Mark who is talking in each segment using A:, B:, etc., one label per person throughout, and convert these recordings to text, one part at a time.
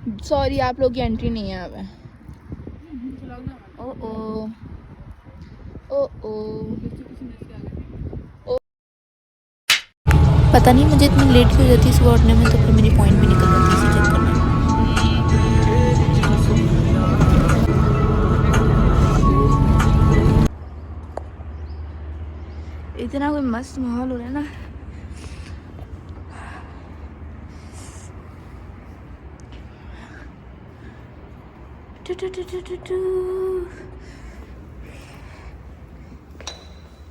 A: Sorry, आप लोग की एंट्री नहीं है अब। ओ ओ ओ ओ
B: पता नहीं मुझे इतनी लेट क्यों हो जाती है सुबह उठने में, तो फिर मेरी पॉइंट भी निकल जाती है इसी चक्कर में।
A: इतना कोई मस्त माहौल हो रहा है ना। Two two two two two two.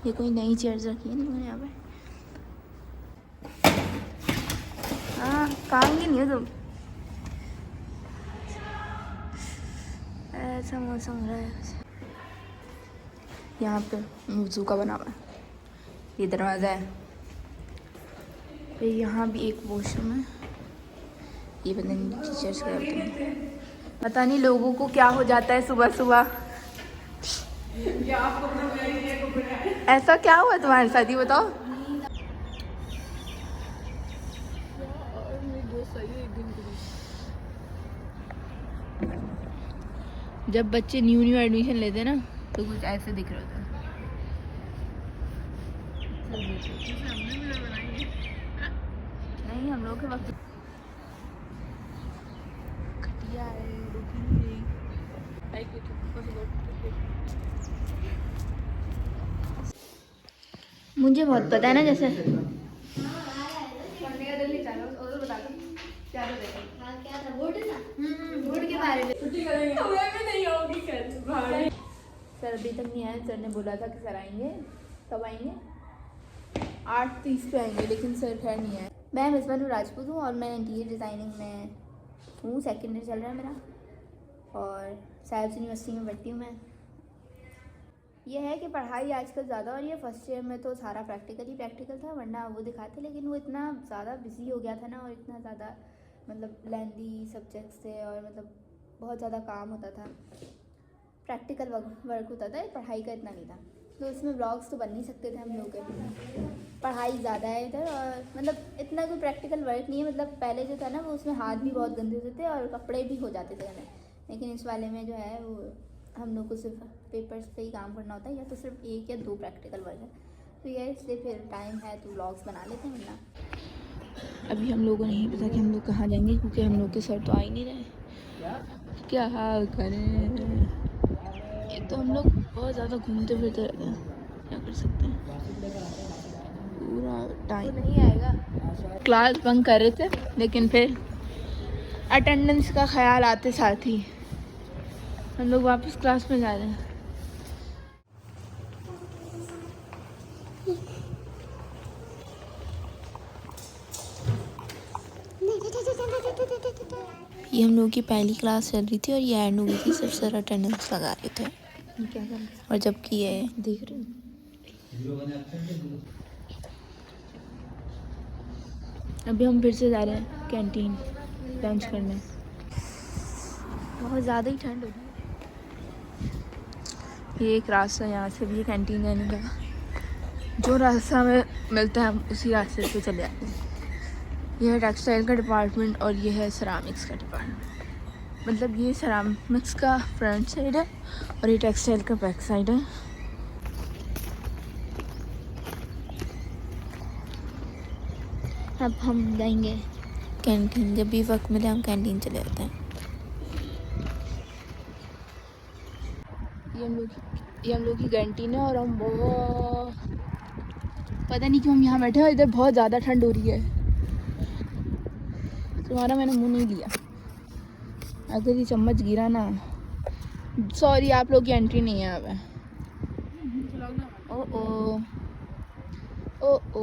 A: ये कोई नई चेयर्स रखी है नहीं यहाँ पे। हाँ, काम की नहीं हो तुम। ऐसा मौसम हो रहा है। यहाँ पे वुज़ू का बना हुआ है, ये दरवाज़ा है। फिर यहाँ भी एक वॉशरूम है। ये पता नहीं टीचर्स का होते हैं, पता नहीं लोगों को क्या हो जाता है सुबह सुबह। ऐसा क्या हुआ तुम्हारे साथ, ये बताओ। जब बच्चे न्यू एडमिशन लेते हैं ना तो कुछ ऐसे दिख रहा होता है। नहीं, हम लोग के वक्त घटिया है। मुझे बहुत पता है ना, जैसे सर अभी तक नहीं आए। सर ने बोला था कि सर आएंगे, कब आएंगे, 8:30 पे आएंगे, लेकिन सर खैर नहीं आए। मैं मिसबाह राजपूत हूँ और मैं इंटीरियर डिज़ाइनिंग में हूँ, सेकेंड ईयर चल रहा है मेरा, और साहिब यूनिवर्सिटी में पढ़ती हूँ मैं। ये है कि पढ़ाई आजकल ज़्यादा, और ये फर्स्ट ईयर में तो सारा प्रैक्टिकल था, वरना वो दिखाते, लेकिन वो इतना ज़्यादा बिजी हो गया था ना, और इतना ज़्यादा मतलब लेंदी सब्जेक्ट्स थे, और मतलब बहुत ज़्यादा काम होता था, प्रैक्टिकल वर्क होता था, पढ़ाई का इतना नहीं था। तो उसमें व्लॉग्स तो बन नहीं सकते थे हम लोग के, पढ़ाई ज़्यादा है इधर, और मतलब इतना कोई प्रैक्टिकल वर्क नहीं है। मतलब पहले जो था ना वो उसमें हाथ भी बहुत गंदे होते थे और कपड़े भी हो जाते थे हमें, लेकिन इस वाले में जो है वो हम लोग को सिर्फ पेपर्स पे ही काम करना होता है, या तो सिर्फ 1 या 2 प्रैक्टिकल वर्क है। तो ये इसलिए फिर टाइम है तो व्लॉग्स बना लेते हैं, वरना अभी हम लोगों को नहीं पता कि हम लोग कहाँ जाएंगे, क्योंकि हम लोग के सर तो आ ही नहीं रहे। क्या हाल करें, एक तो हम लोग बहुत ज़्यादा घूमते फिरते रहते हैं, क्या कर सकते हैं। पूरा टाइम नहीं आएगा। क्लास बंक कर रहे थे, लेकिन फिर अटेंडेंस का ख्याल आते साथ ही हम लोग वापस क्लास में जा रहे हैं।
B: ये हम लोगों की पहली क्लास चल रही थी और ये एंड हो गई थी, सिर्फ सर अटेंडेंस लगा रहे थे।
A: क्या कर रहे हैं?
B: और जबकि ये
A: देख रहे हो, अभी हम फिर से जा रहे हैं कैंटीन लंच करने। बहुत ज़्यादा ही ठंड हो रही है। ये एक रास्ता है यहाँ से भी कैंटीन जाने का, जो रास्ता हमें मिलता है हम उसी रास्ते पे चले जाते हैं। यह है टेक्सटाइल का डिपार्टमेंट और ये है सरामिक्स का डिपार्टमेंट। मतलब ये सरामिक्स का फ्रंट साइड है और ये टेक्सटाइल का बैक साइड है। अब हम जाएंगे
B: कैंटीन, जब भी वक्त मिले हम कैंटीन चले जाते हैं।
A: ये हम लोग की कैंटीन है, और हम बहुत पता नहीं क्यों हम यहाँ बैठे हैं। इधर बहुत ज़्यादा ठंड हो रही है। तुम्हारा मैंने मुंह नहीं लिया, अगर ये चम्मच गिरा ना, सॉरी, आप लोग की एंट्री नहीं है अब। ओ ओ ओ ओ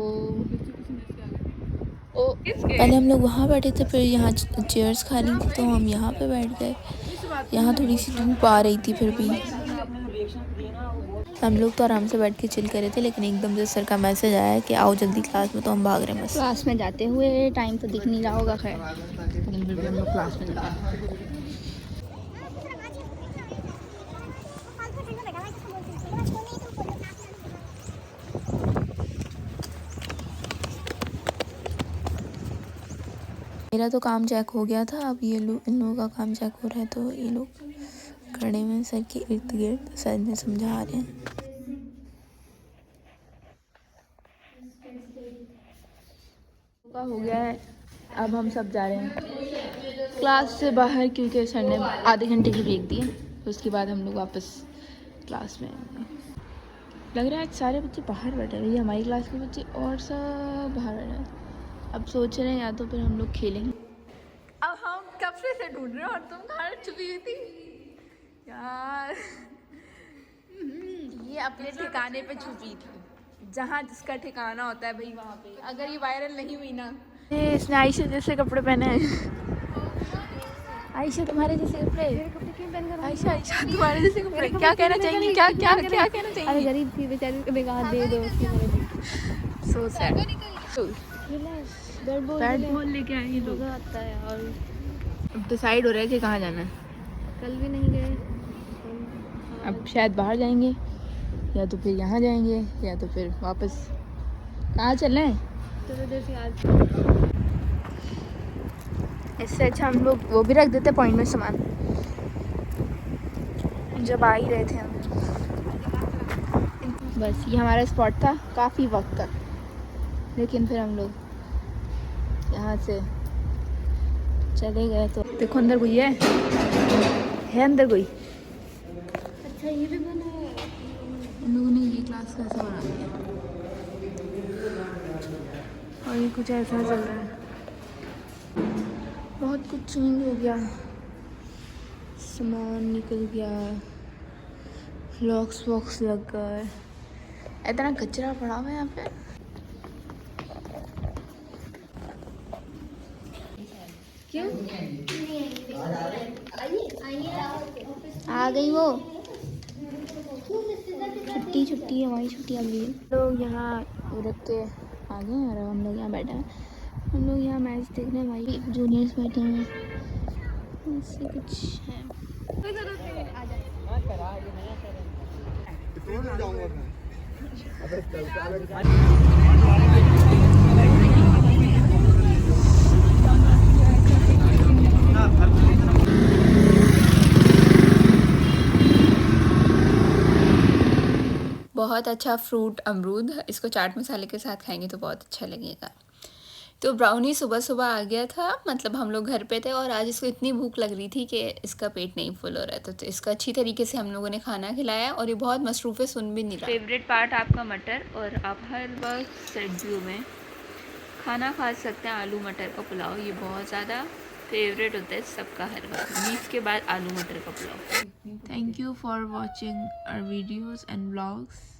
A: ओ
B: पहले हम लोग वहाँ बैठे थे, फिर यहाँ चेयर्स खाली थी तो हम यहाँ पे बैठ गए। यहाँ थोड़ी सी धूप आ रही थी, फिर भी हम लोग तो आराम से बैठ के चिल कर रहे थे, लेकिन एकदम से सर का मैसेज आया कि आओ जल्दी क्लास में, तो हम भाग रहे हैं बस।
A: क्लास में जाते हुए टाइम तो दिख नहीं रहा होगा, खैर, लेकिन फिर भी हम लोग क्लास में जाते हैं।
B: मेरा तो काम चेक हो गया था, अब ये लोग, इन लोगों का काम चेक हो रहा है। तो ये लोग खड़े हुए हैं सर के इर्द गिर्द, सर ने समझा रहे हैं।
A: का हो गया है, अब हम सब जा रहे हैं क्लास से बाहर, क्योंकि सर ने आधे घंटे की ब्रेक दी है। तो उसके बाद हम लोग वापस क्लास में आएंगे। लग रहा है आज सारे बच्चे बाहर बैठे हैं, ये हमारी क्लास के बच्चे और सब बाहर बैठे हैं। अब सोच रहे हैं या तो फिर हम लोग खेलेंगे। अब हम कब से ढूंढ रहे हैं और तुम कहाँ छुपी हुई थी यार। ये अपने ठिकाने पे छुपी थी, जहाँ जिसका ठिकाना होता है भाई वहाँ पे। अगर ये वायरल नहीं हुई ना। ये इसने आयशा जैसे कपड़े पहने हैं। आयशा तुम्हारे जैसे कपड़े, आयशा आयशा तुम्हारे जैसे कपड़े। क्या कहना चाहिए, क्या क्या क्या कहना चाहिए?
C: अरे गरीब थी बेचारी को बेकार दे दो।
A: So sad. बैट बॉल लेके आए ये लोग।
C: आता है और
A: अब डिसाइड हो रहा है कि कहाँ जाना है।
C: कल भी नहीं गए।
A: अब शायद बाहर जाएंगे, या तो फिर यहाँ जाएंगे, या तो फिर वापस। कहाँ चल रहे हैं?
C: चलो जैसे आज
A: इससे अच्छा हम लोग वो भी रख देते पॉइंट में सामान, जब आ ही रहे थे हम। बस ये हमारा स्पॉट था काफ़ी वक्त तक, लेकिन फिर हम लोग यहाँ से चले गए। तो देखो अंदर कोई है अंदर कोई।
C: अच्छा ये भी बना है।
A: इन लोगों ने ये क्लास का ऐसा बना दिया और ये कुछ ऐसा चल रहा है। बहुत कुछ चेंज हो गया, सामान निकल गया, लॉक्स वॉक्स लग गए, इतना कचरा पड़ा हुआ है यहाँ पे। क्यों आ गई वो? छुट्टी हमारी छुट्टी आ गई। लोग यहाँ रख के आ गए हैं और हम लोग यहाँ बैठे हैं। हम लोग यहाँ मैच देख रहे हैं, हमारी जूनियर्स बैठे हैं। ऐसे कुछ है। बहुत अच्छा फ्रूट अमरूद, इसको चाट मसाले के साथ खाएंगे तो बहुत अच्छा लगेगा। तो ब्राउनी सुबह सुबह आ गया था, मतलब हम लोग घर पे थे और आज इसको इतनी भूख लग रही थी कि इसका पेट नहीं फुल हो रहा था। तो इसका अच्छी तरीके से हम लोगों ने खाना खिलाया और ये बहुत मसरूफ़ है, सुन भी नहीं रहा। फेवरेट पार्ट आपका मटर, और आप हर वक्त सर्दियों में खाना खा सकते हैं आलू मटर का पुलाव। ये बहुत ज़्यादा फेवरेट होता है सबका हर वक्त, बीफ के बाद आलू मटर का pulao. Thank you for watching our videos and vlogs.